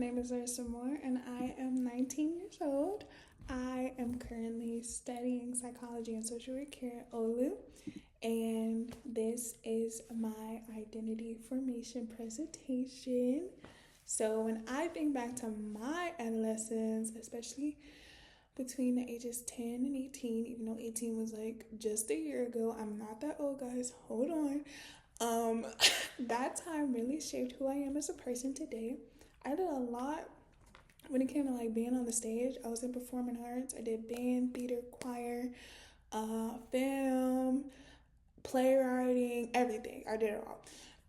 name is Marcia and I am 19 years old. I am currently studying psychology and social work here at OLU, and this is my identity formation presentation. So, when I think back to my adolescence, especially between the ages 10 and 18, even though 18 was like just a year ago, I'm not that old, guys, hold on. Um, that time really shaped who I am as a person today. I did a lot when it came to like being on the stage. I was in performing arts. I did band, theater, choir, film, playwriting, everything. I did it all.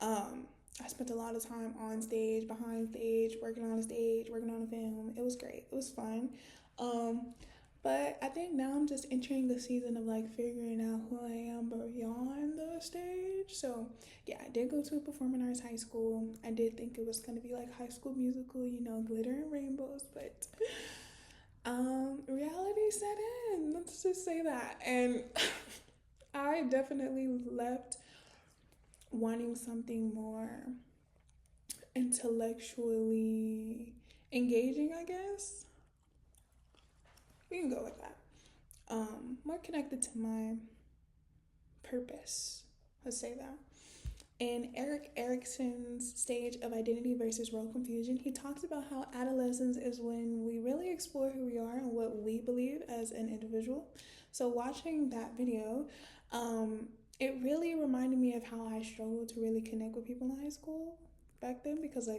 I spent a lot of time on stage, behind stage, working on the stage, working on the film. It was great. It was fun. But I think now I'm just entering the season of like figuring out who I am beyond the stage. So yeah, I did go to a performing arts high school. I did think it was gonna be like High School Musical, glitter and rainbows, but reality set in. Let's just say that. And I definitely left wanting something more intellectually engaging, I guess. We can go with that. More connected to my purpose. Let's say that. In Erikson's stage of identity versus role confusion, he talks about how adolescence is when we really explore who we are and what we believe as an individual. So watching that video, it really reminded me of how I struggled to really connect with people in high school back then, because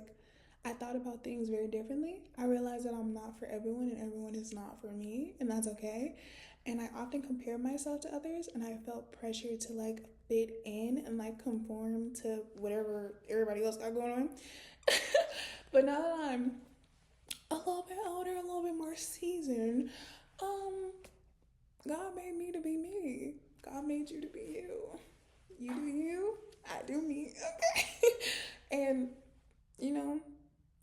I thought about things very differently. I realized that I'm not for everyone and everyone is not for me, and that's okay. And I often compared myself to others, and I felt pressure to like fit in and like conform to whatever everybody else got going on. But now that I'm a little bit older, a little bit more seasoned, God made me to be me. God made you to be you. You do you, I do me, okay? And,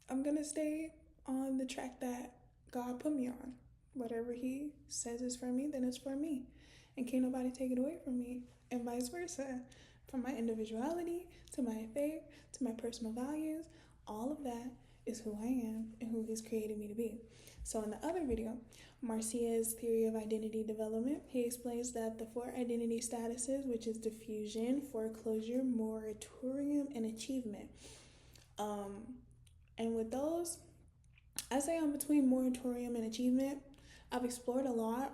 I'm gonna stay on the track that God put me on. Whatever He says is for me, then it's for me. And can't nobody take it away from me. And vice versa. From my individuality, to my faith, to my personal values, all of that is who I am and who He's created me to be. So in the other video, Marcia's theory of identity development, he explains that the four identity statuses, which is diffusion, foreclosure, moratorium, and achievement. And with those, I say I'm between moratorium and achievement. I've explored a lot.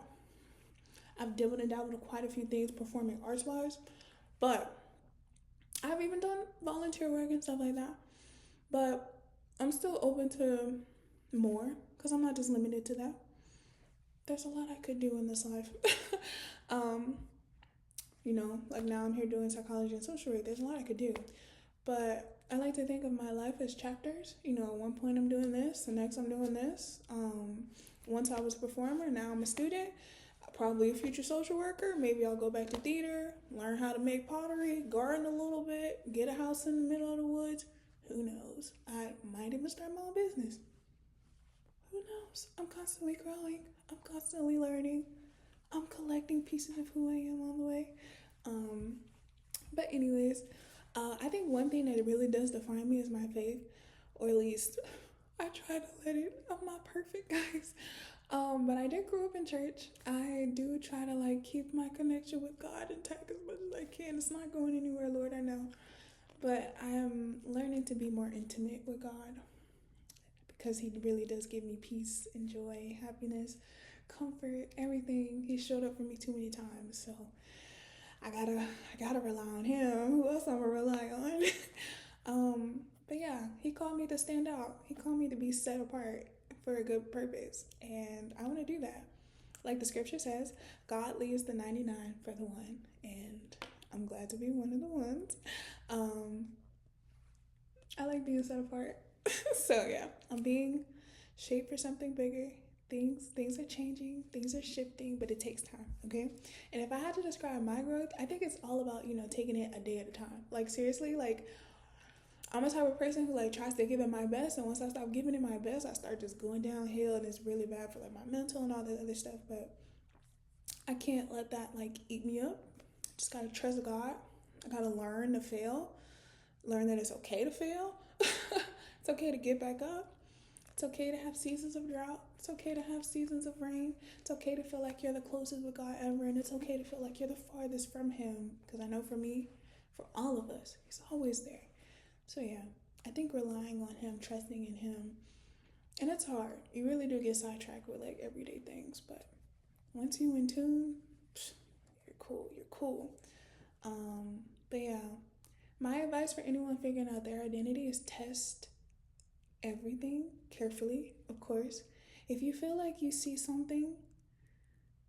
I've dabbled and dabbled with quite a few things performing arts wise, but I've even done volunteer work and stuff like that. But I'm still open to more because I'm not just limited to that. There's a lot I could do in this life. Like now I'm here doing psychology and social work. There's a lot I could do. But I like to think of my life as chapters. At one point I'm doing this, the next I'm doing this. Once I was a performer, now I'm a student, probably a future social worker. Maybe I'll go back to theater, learn how to make pottery, garden a little bit, get a house in the middle of the woods. Who knows? I might even start my own business. Who knows? I'm constantly growing. I'm constantly learning. I'm collecting pieces of who I am on the way. But anyways, I think one thing that really does define me is my faith, or at least I try to let it. I'm not perfect, guys. But I did grow up in church. I do try to like keep my connection with God intact as much as I can. It's not going anywhere, Lord, I know. But I am learning to be more intimate with God, because He really does give me peace and joy, happiness, comfort, everything. He showed up for me too many times, so I gotta rely on Him. Who else I'm gonna rely on? But yeah, He called me to stand out. He called me to be set apart for a good purpose, and I want to do that. Like the scripture says, God leaves the 99 for the one, and I'm glad to be one of the ones. I like being set apart. So yeah, I'm being shaped for something bigger. Things are changing, things are shifting, but it takes time, okay? And if I had to describe my growth, I think it's all about, taking it a day at a time. Like seriously, like I'm a type of person who like tries to give it my best, and once I stop giving it my best, I start just going downhill, and it's really bad for like my mental and all that other stuff. But I can't let that like eat me up. Just gotta trust God. I gotta learn to fail, learn that it's okay to fail. It's okay to get back up. It's It's okay to have seasons of drought. It's okay to have seasons of rain. It's okay to feel like you're the closest with God ever. And it's okay to feel like you're the farthest from Him. Because I know for me, for all of us, He's always there. So yeah, I think relying on Him, trusting in Him. And it's hard. You really do get sidetracked with like everyday things. But once you're in tune, you're cool. You're cool. But yeah, my advice for anyone figuring out their identity is test everything carefully, of course. If you feel like you see something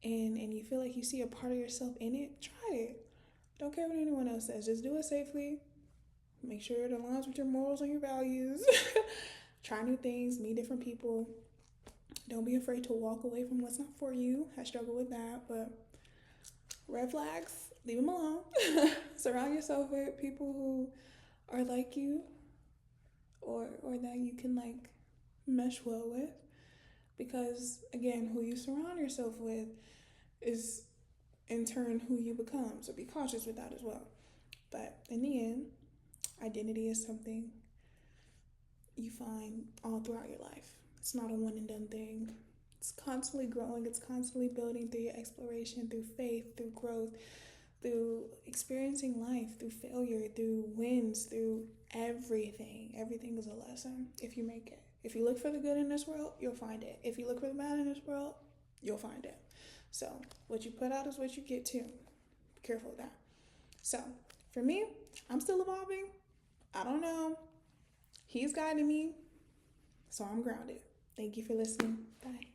and you feel like you see a part of yourself in it, try it. Don't care what anyone else says. Just do it safely. Make sure it aligns with your morals and your values. Try new things, meet different people. Don't be afraid to walk away from what's not for you. I struggle with that, but red flags, leave them alone. Surround yourself with people who are like you or that you can like mesh well with. Because again, who you surround yourself with is in turn who you become. So be cautious with that as well. But in the end, identity is something you find all throughout your life. It's not a one and done thing. It's constantly growing. It's constantly building through your exploration, through faith, through growth, through experiencing life, through failure, through wins, through everything. Everything is a lesson if you make it. If you look for the good in this world, you'll find it. If you look for the bad in this world, you'll find it. So what you put out is what you get too. Be careful with that. So for me, I'm still evolving. I don't know. He's guiding me. So I'm grounded. Thank you for listening. Bye.